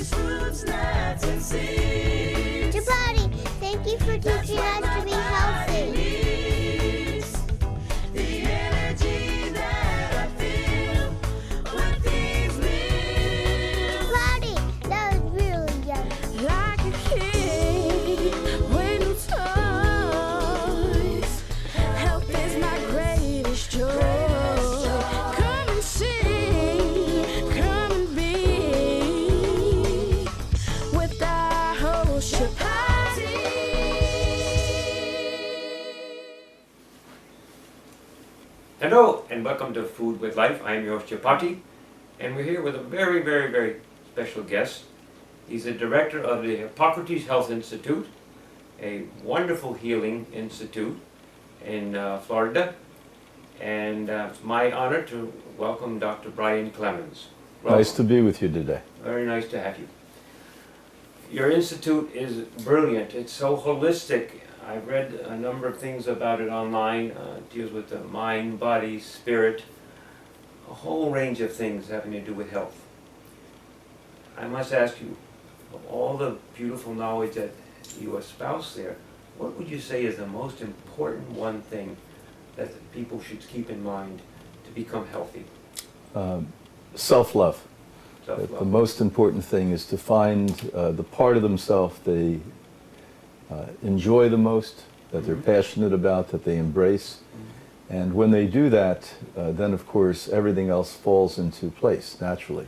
fruits, nuts, and seeds. Chapati, thank you for teaching us to be healthy. The energy that I feel with these meals. Chapati, that was really yummy. Like a kid with new toys. Health is my greatest joy. Come and see, come and be with our host Chapati. Hello and welcome to Food with Life. I'm your host Chapati, and we're here with a very, very, very special guest. He's the director of the Hippocrates Health Institute, a wonderful healing institute in Florida, and it's my honor to welcome Dr. Brian Clements. Nice to be with you today. Very nice to have you. Your institute is brilliant. It's so holistic. I've read a number of things about it online. It deals with the mind, body, spirit, a whole range of things having to do with health. I must ask you, of all the beautiful knowledge that you espouse there, what would you say is the most important one thing that the people should keep in mind to become healthy? Self-love. Self-love. The most important thing is to find the part of themselves they enjoy the most, that they're passionate about, that they embrace. And when they do that, then of course everything else falls into place naturally.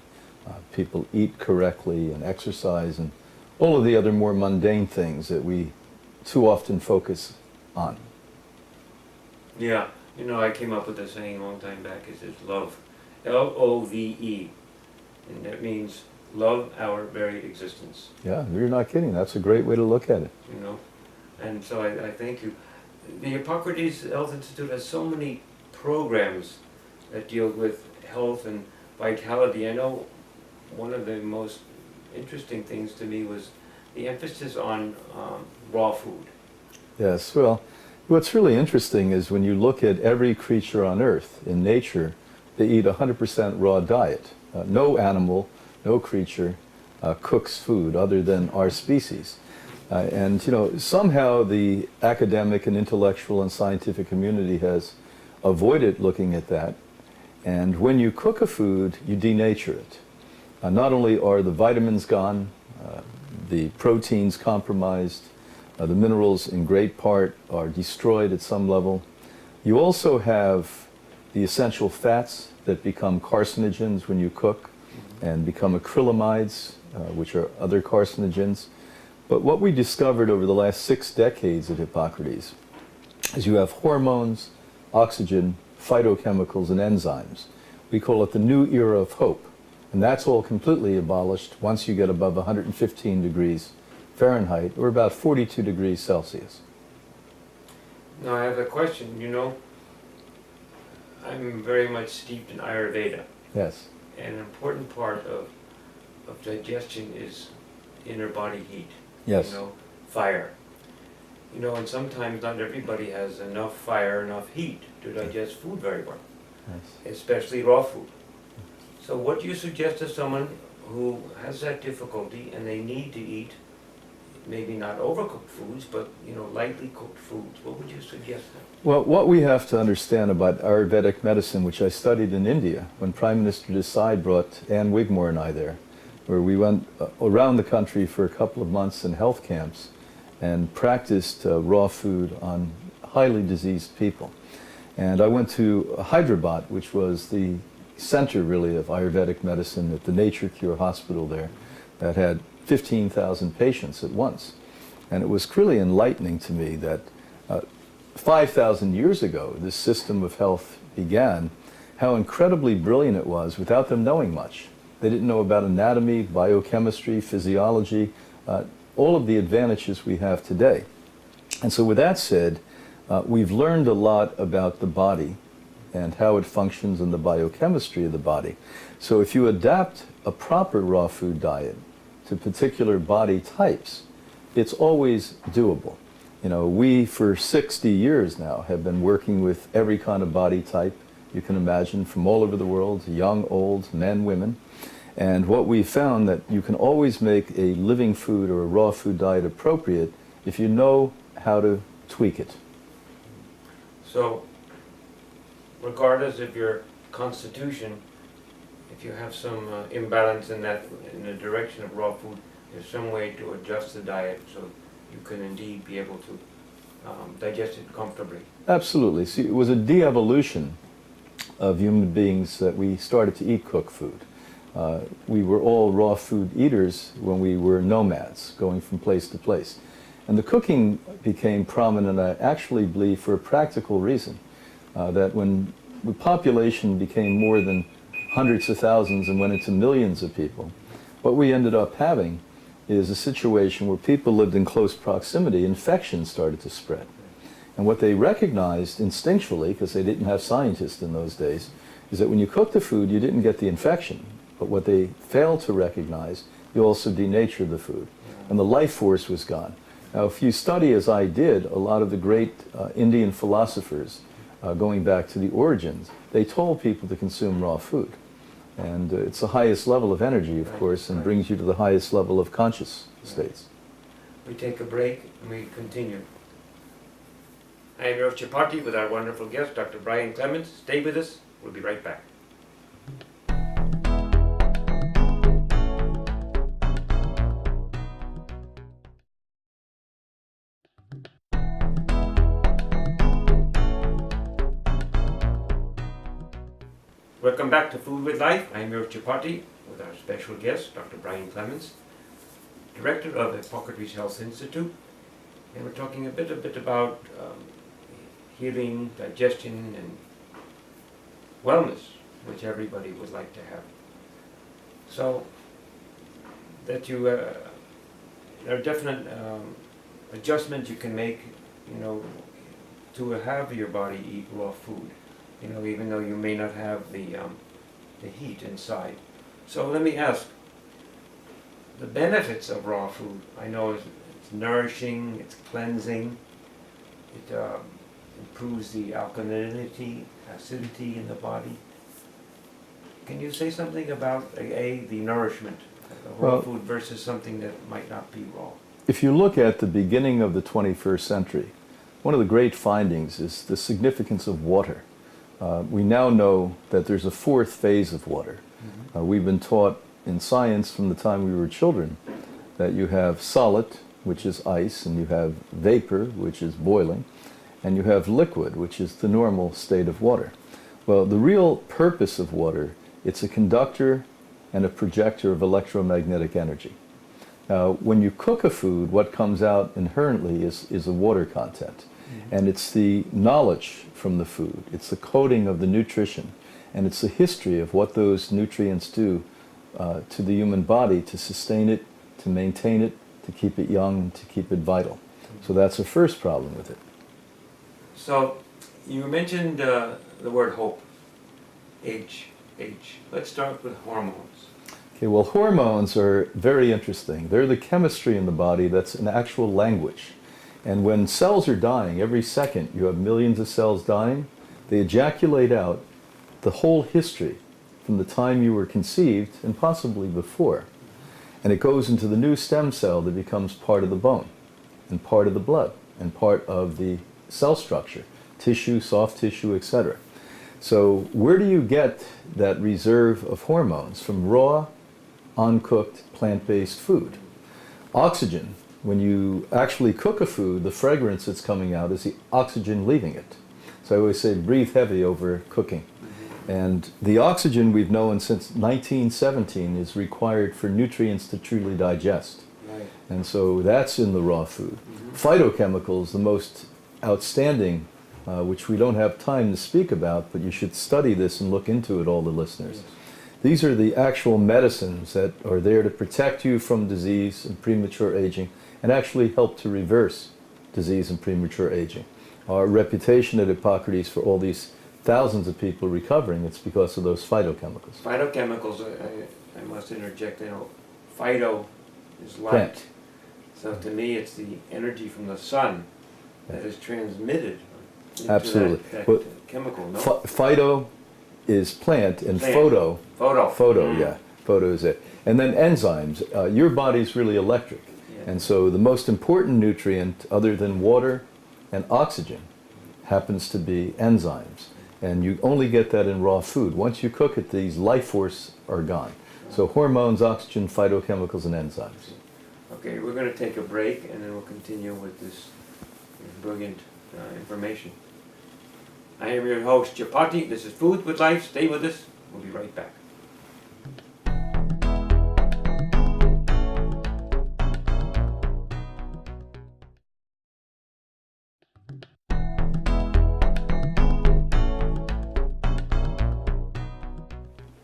People eat correctly and exercise and all of the other more mundane things that we too often focus on. Yeah, you know, I came up with a saying a long time back. It says love, L-O-V-E, and that means love our very existence. Yeah, you're not kidding. That's a great way to look at it. You know, and so I thank you. The Hippocrates Health Institute has so many programs that deal with health and vitality. I know one of the most interesting things to me was the emphasis on raw food. Yes, well, what's really interesting is when you look at every creature on Earth in nature, they eat 100% raw diet. No animal, no creature cooks food other than our species. And you know, somehow the academic and intellectual and scientific community has avoided looking at that. And when you cook a food, you denature it. Not only are the vitamins gone, the proteins compromised, the minerals in great part are destroyed at some level. You also have the essential fats that become carcinogens when you cook and become acrylamides, which are other carcinogens. But what we discovered over the last 6 decades at Hippocrates is you have hormones, oxygen, phytochemicals, and enzymes. We call it the new era of hope. And that's all completely abolished once you get above 115 degrees Fahrenheit, or about 42 degrees Celsius. Now I have a question. You know, I'm very much steeped in Ayurveda. Yes. And an important part of digestion is inner body heat. Yes. You know, fire. You know, and sometimes not everybody has enough fire, enough heat to digest food very well, Yes. especially raw food. So what do you suggest to someone who has that difficulty and they need to eat maybe not overcooked foods, but you know, lightly cooked foods? What would you suggest them? Well, what we have to understand about Ayurvedic medicine, which I studied in India when Prime Minister Desai brought Ann Wigmore and I there, where we went around the country for a couple of months in health camps and practiced raw food on highly diseased people. And I went to Hyderabad, which was the center really of Ayurvedic medicine at the Nature Cure Hospital there, that had 15,000 patients at once. And it was really enlightening to me that 5,000 years ago this system of health began, how incredibly brilliant it was without them knowing much. They didn't know about anatomy, biochemistry, physiology, all of the advantages we have today. And so with that said, we've learned a lot about the body and how it functions in the biochemistry of the body. So if you adapt a proper raw food diet to particular body types, it's always doable. You know, we for 60 years now have been working with every kind of body type you can imagine from all over the world, young, old, men, women. And what we found that you can always make a living food or a raw food diet appropriate if you know how to tweak it. So, regardless of your constitution, if you have some imbalance in that, in the direction of raw food, there's some way to adjust the diet so you can indeed be able to digest it comfortably. Absolutely. See, it was a de-evolution of human beings that we started to eat cooked food. We were all raw food eaters when we were nomads, going from place to place. And the cooking became prominent, I actually believe, for a practical reason, that when the population became more than hundreds of thousands and went into millions of people, what we ended up having is a situation where people lived in close proximity, infections started to spread. And what they recognized instinctually, because they didn't have scientists in those days, is that when you cooked the food, you didn't get the infection. But what they failed to recognize, you also denatured the food. And the life force was gone. Now, if you study, as I did, a lot of the great Indian philosophers, going back to the origins, they told people to consume raw food. And it's the highest level of energy, of course, and brings you to the highest level of conscious states. We take a break and we continue. I am your Chapati with our wonderful guest, Dr. Brian Clement. Stay with us. We'll be right back. Welcome back to Food with Life. I'm your Chapati with our special guest, Dr. Brian Clements, Director of Hippocrites Health Institute. And we're talking a bit about healing, digestion, and wellness, which everybody would like to have. So, that there are definite adjustments you can make, to have your body eat raw food. Even though you may not have the heat inside. So let me ask, the benefits of raw food. I know it's nourishing, it's cleansing, it improves the alkalinity, acidity in the body. Can you say something about, the nourishment of raw food versus something that might not be raw? If you look at the beginning of the 21st century, one of the great findings is the significance of water. We now know that there's a fourth phase of water. We've been taught in science from the time we were children that you have solid, which is ice, and you have vapor, which is boiling, and you have liquid, which is the normal state of water. Well, the real purpose of water, it's a conductor and a projector of electromagnetic energy. Now, when you cook a food, what comes out inherently is a water content. And it's the knowledge from the food, it's the coding of the nutrition, and it's the history of what those nutrients do to the human body to sustain it, to maintain it, to keep it young, to keep it vital. So that's the first problem with it. So, you mentioned the word hope, H. Let's start with hormones. Okay, well, hormones are very interesting. They're the chemistry in the body that's an actual language. And when cells are dying, every second you have millions of cells dying, they ejaculate out the whole history from the time you were conceived and possibly before. And it goes into the new stem cell that becomes part of the bone and part of the blood and part of the cell structure, tissue, soft tissue, etc. So where do you get that reserve of hormones? From raw, uncooked, plant-based food. Oxygen. When you actually cook a food, the fragrance that's coming out is the oxygen leaving it. So I always say breathe heavy over cooking. And the oxygen we've known since 1917 is required for nutrients to truly digest. Right. And so that's in the raw food. Phytochemicals, the most outstanding, which we don't have time to speak about, but you should study this and look into it, all the listeners. Yes. These are the actual medicines that are there to protect you from disease and premature aging and actually help to reverse disease and premature aging. Our reputation at Hippocrates for all these thousands of people recovering, it's because of those phytochemicals. Phytochemicals, I must interject, phyto is light. Plant. So to me it's the energy from the sun that is transmitted into Absolutely. that chemical, no? Phyto is plant and Plant. photo, Photo. yeah. photos. And then enzymes. Your body's really electric. Yeah. And so the most important nutrient, other than water and oxygen, happens to be enzymes. And you only get that in raw food. Once you cook it, these life force are gone. So hormones, oxygen, phytochemicals, and enzymes. Okay, we're going to take a break and then we'll continue with this brilliant information. I am your host, Chapati. This is Food with Life. Stay with us. We'll be right back.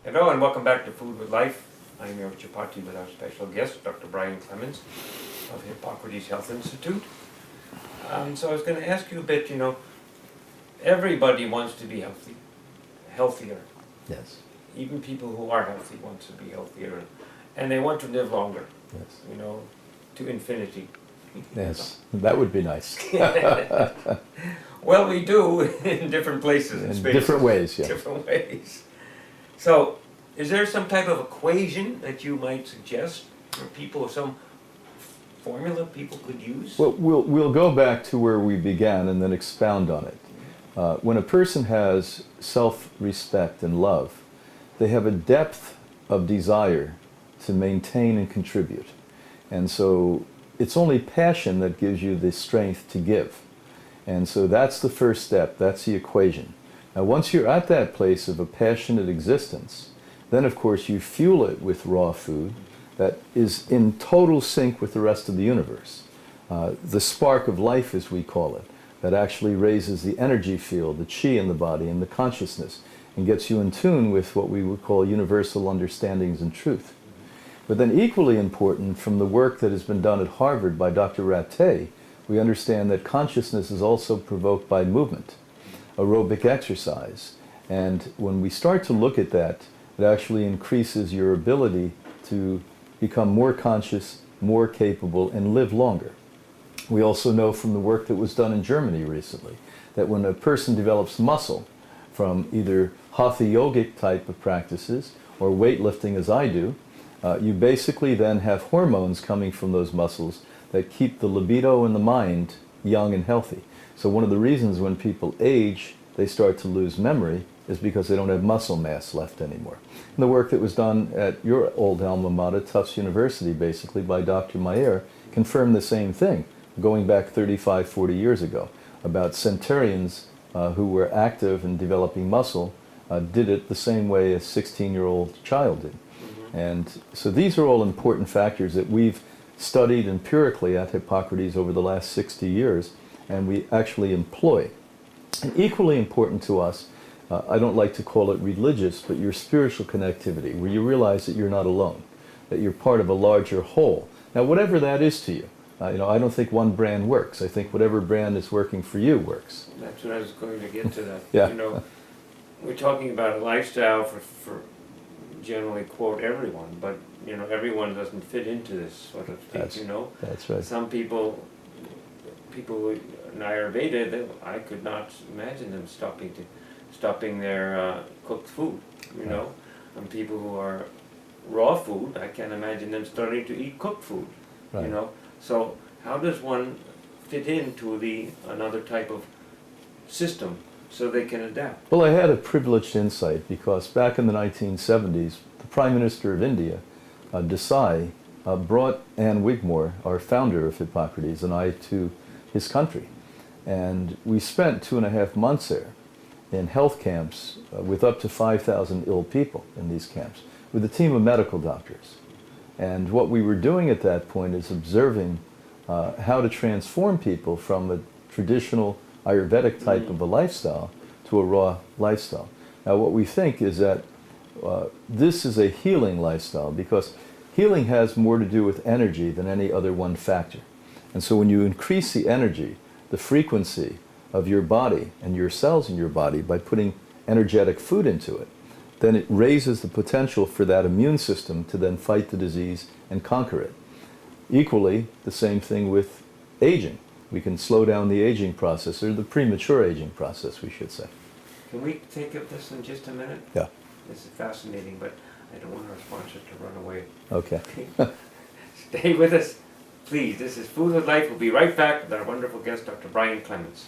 Hello and welcome back to Food with Life. I'm your Chapati with our special guest, Dr. Brian Clement of Hippocrates Health Institute. So I was going to ask you a bit, everybody wants to be healthier. Yes. Even people who are healthy want to be healthier, and they want to live longer, Yes. to infinity. Yes. That would be nice. Well, we do in different places and In spaces. different ways, yeah. Different ways. So, is there some type of equation that you might suggest for people, some formula people could use? Well, we'll go back to where we began and then expound on it. When a person has self-respect and love, they have a depth of desire to maintain and contribute. And so it's only passion that gives you the strength to give. And so that's the first step, that's the equation. Now once you're at that place of a passionate existence, then of course you fuel it with raw food that is in total sync with the rest of the universe. The spark of life, as we call it, that actually raises the energy field, the chi in the body, and the consciousness, and gets you in tune with what we would call universal understandings and truth. But then equally important, from the work that has been done at Harvard by Dr. Rattay, we understand that consciousness is also provoked by movement, aerobic exercise. And when we start to look at that, it actually increases your ability to become more conscious, more capable, and live longer. We also know from the work that was done in Germany recently that when a person develops muscle from either hatha yogic type of practices or weightlifting as I do, you basically then have hormones coming from those muscles that keep the libido and the mind young and healthy. So one of the reasons when people age, they start to lose memory is because they don't have muscle mass left anymore. And the work that was done at your old alma mater, Tufts University, basically, by Dr. Mayer, confirmed the same thing, going back 35, 40 years ago, about centurions who were active in developing muscle, did it the same way a 16-year-old child did. And so these are all important factors that we've studied empirically at Hippocrates over the last 60 years, and we actually employ. And equally important to us, I don't like to call it religious, but your spiritual connectivity, where you realize that you're not alone, that you're part of a larger whole. Now, whatever that is to you, I don't think one brand works. I think whatever brand is working for you works. That's what I was going to get to that. Yeah. We're talking about a lifestyle for generally quote everyone, but everyone doesn't fit into this sort of thing. That's right. Some people in Ayurveda, I could not imagine them stopping their cooked food. And people who are raw food, I can't imagine them starting to eat cooked food. Right. So how does one fit into another type of system so they can adapt? Well, I had a privileged insight because back in the 1970s, the Prime Minister of India, Desai, brought Anne Wigmore, our founder of Hippocrates, and I to his country. And we spent 2.5 months there in health camps with up to 5,000 ill people in these camps, with a team of medical doctors. And what we were doing at that point is observing how to transform people from a traditional Ayurvedic type of a lifestyle to a raw lifestyle. Now what we think is that this is a healing lifestyle because healing has more to do with energy than any other one factor. And so when you increase the energy, the frequency of your body and your cells in your body by putting energetic food into it, then it raises the potential for that immune system to then fight the disease and conquer it. Equally, the same thing with aging. We can slow down the aging process, or the premature aging process, we should say. Can we take up this in just a minute? Yeah. This is fascinating, but I don't want our sponsors to run away. Okay. Stay with us, please. This is Food with Life. We'll be right back with our wonderful guest, Dr. Brian Clements.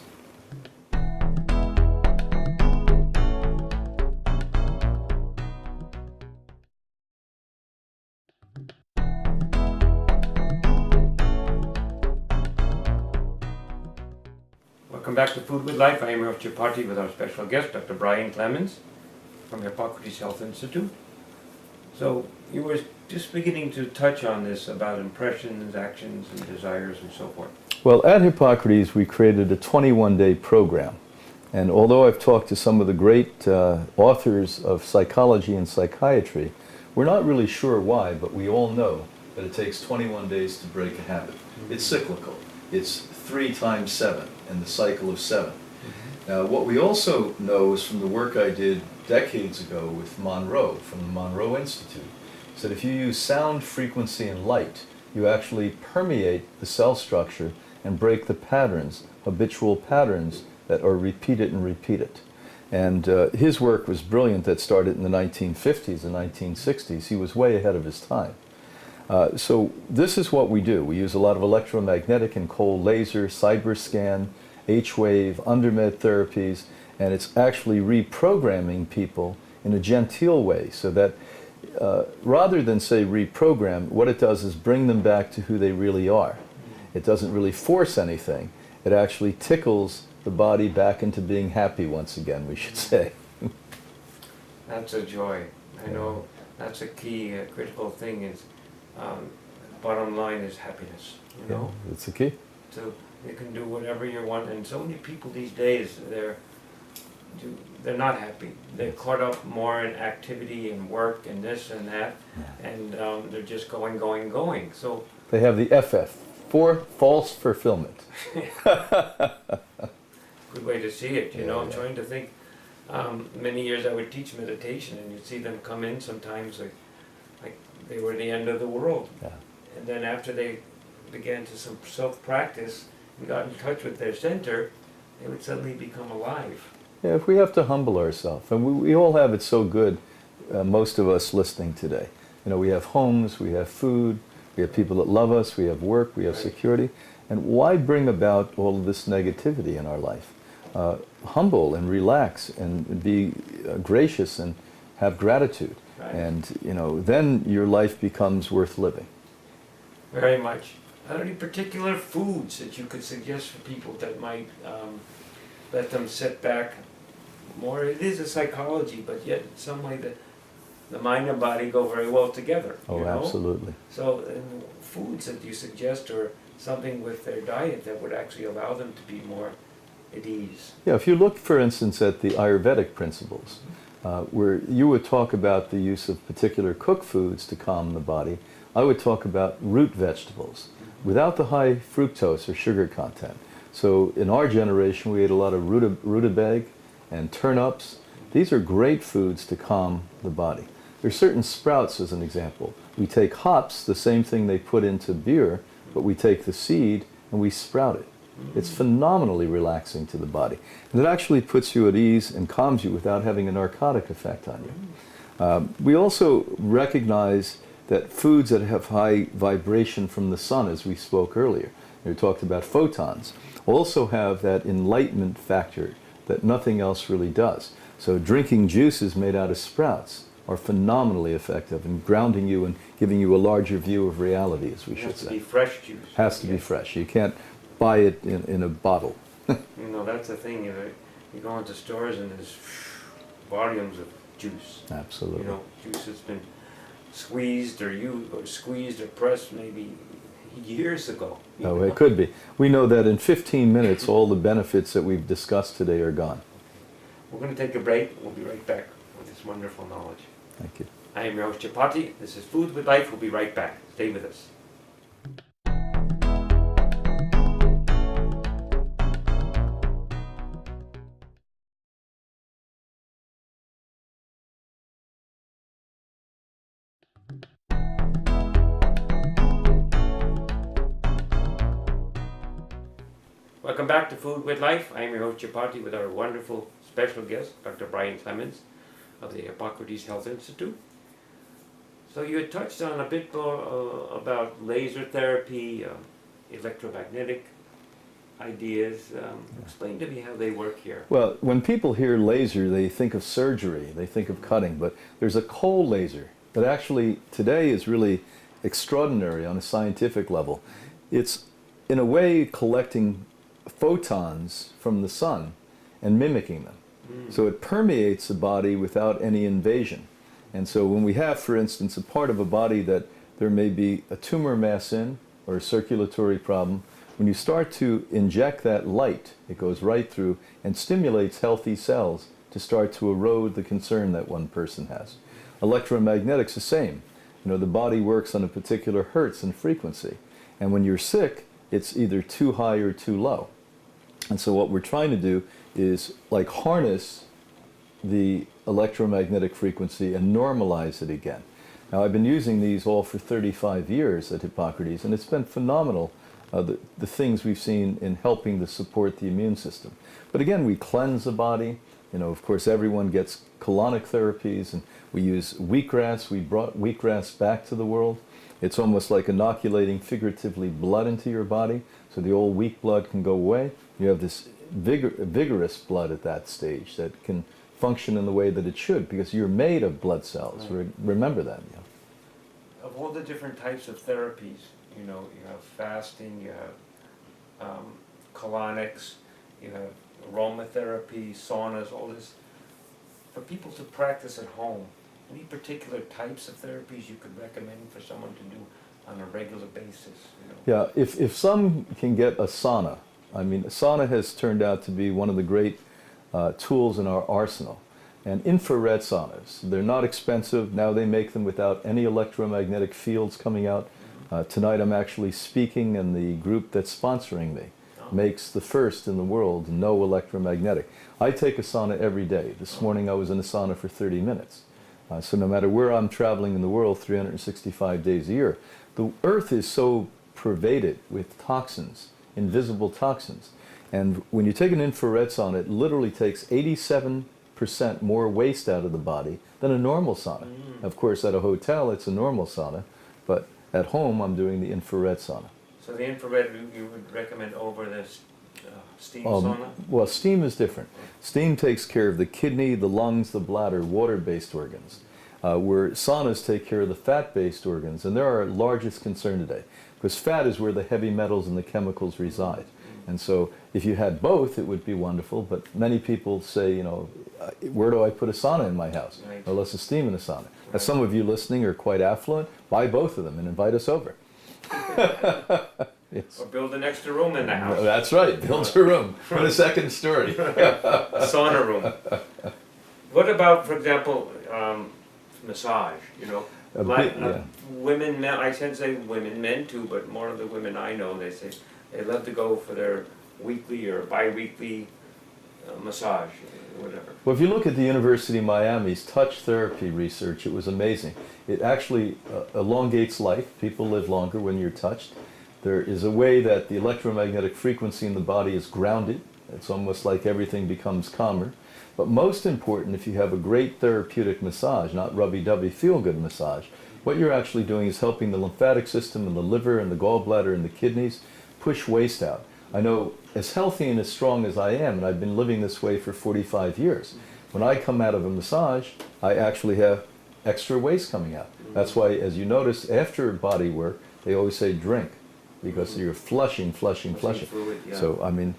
Welcome back to Food with Life. I am your host, Chapati, with our special guest, Dr. Brian Clements from Hippocrates Health Institute. So you were just beginning to touch on this about impressions, actions, and desires, and so forth. Well, at Hippocrates, we created a 21-day program. And although I've talked to some of the great authors of psychology and psychiatry, we're not really sure why, but we all know that it takes 21 days to break a habit. It's cyclical. It's 3 times 7 in the cycle of 7. Now, what we also know is from the work I did decades ago with Monroe, from the Monroe Institute, is that if you use sound, frequency, and light, you actually permeate the cell structure and break the patterns, habitual patterns that are repeated and repeated. And his work was brilliant. That started in the 1950s and 1960s. He was way ahead of his time. So this is what we do. We use a lot of electromagnetic and cold laser, cyber scan, H-wave, undermed therapies, and it's actually reprogramming people in a genteel way so that rather than say reprogram, what it does is bring them back to who they really are. It doesn't really force anything. It actually tickles the body back into being happy once again, we should say. That's a joy. I know that's a key, critical thing is, bottom line is happiness, you know? It's the key. So you can do whatever you want, and so many people these days, they're not happy. They're caught up more in activity and work and this and that, and they're just going. So they have the FF, for false fulfillment. good way to see it, you know. I'm trying to think. Many years I would teach meditation, and you'd see them come in sometimes like they were the end of the world. Yeah. And then after they began to some self-practice and got in touch with their center, they would suddenly become alive. Yeah, if we have to humble ourselves, and we all have it so good, most of us listening today. You know, we have homes, we have food, we have people that love us, we have work, we have security. And why bring about all of this negativity in our life? Humble and relax and be gracious and have gratitude. Right. And, you know, then your life becomes worth living. Very much. Are there any particular foods that you could suggest for people that might let them sit back more? It is a psychology, but yet in some way the mind and body go very well together. Oh, you know? absolutely. So foods that you suggest, or something with their diet that would actually allow them to be more at ease? Yeah, if you look, for instance, at the Ayurvedic principles, where you would talk about the use of particular cooked foods to calm the body, I would talk about root vegetables without the high fructose or sugar content. So in our generation, we ate a lot of rutabaga and turnips. These are great foods to calm the body. There are certain sprouts, as an example. We take hops, the same thing they put into beer, but we take the seed and we sprout it. It's phenomenally relaxing to the body. And it actually puts you at ease and calms you without having a narcotic effect on you. We also recognize that foods that have high vibration from the sun, as we spoke earlier, we talked about photons, also have that enlightenment factor that nothing else really does. So drinking juices made out of sprouts are phenomenally effective in grounding you and giving you a larger view of reality, as we should say. It has to be fresh juice. Has to be fresh. You can't buy it in a bottle. You know, that's the thing. You go into stores and there's volumes of juice. Absolutely. You know, juice that's been squeezed or pressed maybe years ago. Oh, it could be. We know that in 15 minutes, all the benefits that we've discussed today are gone. We're going to take a break. We'll be right back with this wonderful knowledge. Thank you. I am your host, Chapati. This is Food with Life. We'll be right back. Stay with us. Welcome back to Food with Life. I am your host, Chapati, with our wonderful special guest, Dr. Brian Clements of the Hippocrates Health Institute. So you had touched on a bit more about laser therapy, electromagnetic ideas. Explain to me how they work here. Well, when people hear laser, they think of surgery, they think of cutting, but there's a cold laser that actually today is really extraordinary on a scientific level. It's in a way collecting photons from the sun and mimicking them. So it permeates the body without any invasion. And so when we have, for instance, a part of a body that there may be a tumor mass in or a circulatory problem, when you start to inject that light, it goes right through and stimulates healthy cells to start to erode the concern that one person has. Electromagnetics the same. You know, the body works on a particular hertz and frequency. And when you're sick, it's either too high or too low. And so what we're trying to do is like harness the electromagnetic frequency and normalize it again. Now I've been using these all for 35 years at Hippocrates, and it's been phenomenal, the things we've seen in helping to support the immune system. But again, we cleanse the body. You know, of course, everyone gets colonic therapies, and we use wheatgrass. We brought wheatgrass back to the world. It's almost like inoculating figuratively blood into your body, so the old weak blood can go away. You have this vigorous blood at that stage that can function in the way that it should, because you're made of blood cells. Right. Remember that. You know. Of all the different types of therapies, you know, you have fasting, you have colonics, you have aromatherapy, saunas, all this. For people to practice at home, any particular types of therapies you could recommend for someone to do on a regular basis? You know? Yeah, if some can get a sauna, I mean, a sauna has turned out to be one of the great tools in our arsenal. And infrared saunas, they're not expensive. Now they make them without any electromagnetic fields coming out. Tonight I'm actually speaking, and the group that's sponsoring me makes the first in the world no electromagnetic. I take a sauna every day. This morning I was in a sauna for 30 minutes. So no matter where I'm traveling in the world 365 days a year, the earth is so pervaded with toxins, invisible toxins. And when you take an infrared sauna, it literally takes 87% more waste out of the body than a normal sauna. Of course, at a hotel, it's a normal sauna, but at home, I'm doing the infrared sauna. So the infrared you would recommend over the steam sauna? Well, steam is different. Steam takes care of the kidney, the lungs, the bladder, water-based organs, where saunas take care of the fat-based organs, and they're our largest concern today, because fat is where the heavy metals and the chemicals reside. And so if you had both, it would be wonderful, but many people say, you know, where do I put a sauna in my house? Right. Well, let's steam in a sauna. Now, Right. some of you listening are quite affluent. Buy both of them and invite us over. Yes. Or build an extra room in the house. That's right. Build a room. Put a second story. A sauna room. What about, for example, massage? You know, Yeah. women, men, I tend to say women, men too, but more of the women I know, they say they love to go for their weekly or bi-weekly massage, whatever. Well, if you look at the University of Miami's touch therapy research, it was amazing. It actually elongates life. People live longer when you're touched. There is a way that the electromagnetic frequency in the body is grounded. It's almost like everything becomes calmer. But most important, if you have a great therapeutic massage, not rubby-dubby feel-good massage, what you're actually doing is helping the lymphatic system and the liver and the gallbladder and the kidneys push waste out. I know, as healthy and as strong as I am, and I've been living this way for 45 years, when I come out of a massage, I actually have extra waste coming out. That's why, as you notice, after body work, they always say drink, because you're flushing. Fluid, yeah. So, I mean,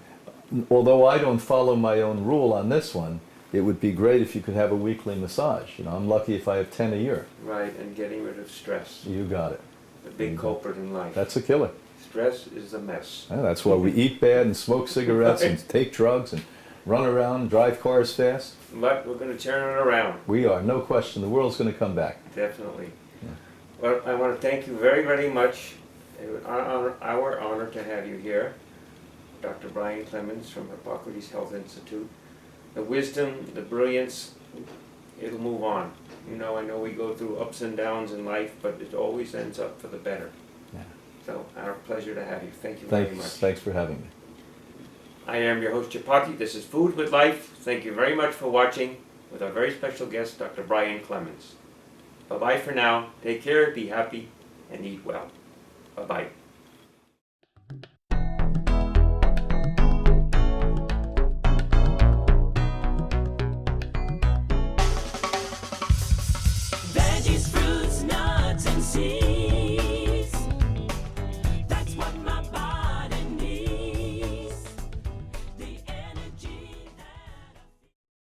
although I don't follow my own rule on this one, it would be great if you could have a weekly massage. You know, I'm lucky if I have 10 a year. Right, and getting rid of stress. You got it. The big culprit in life. That's a killer. Stress is a mess. Yeah, that's why we eat bad and smoke cigarettes and take drugs and run around and drive cars fast. But we're going to turn it around. We are, no question. The world's going to come back. Definitely. Well, I want to thank you very, very much. It was our honor to have you here. Dr. Brian Clements from Hippocrates Health Institute. The wisdom, the brilliance, it'll move on. You know, I know we go through ups and downs in life, but it always ends up for the better. Yeah. So, our pleasure to have you. Thank you very much. Thanks for having me. I am your host, Chapati. This is Food with Life. Thank you very much for watching with our very special guest, Dr. Brian Clements. Bye-bye for now. Take care, be happy, and eat well. Bye-bye.